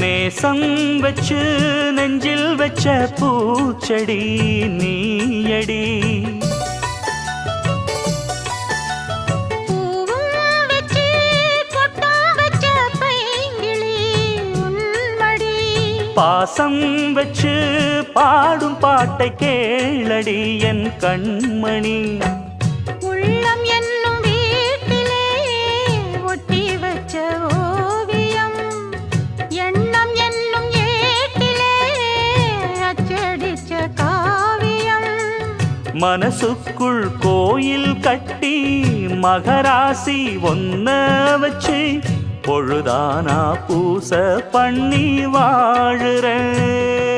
நேசம் வச்சு நெஞ்சில் வச்ச பூச்செடி நீயடி. பாசம் வச்சு பாடும் பாட்டை கேளடி என் கண்மணி. உள்ளம் என்னும் வீட்டிலே ஒட்டி வச்ச ஓவியம், எண்ணம் என்னும் ஏட்டிலே அச்சடிச்ச காவியம். மனசுக்குள் கோயில் கட்டி மகராசி ஒன்ன வச்சு பொழுதானா பூச பண்ணி வாழுறேன்.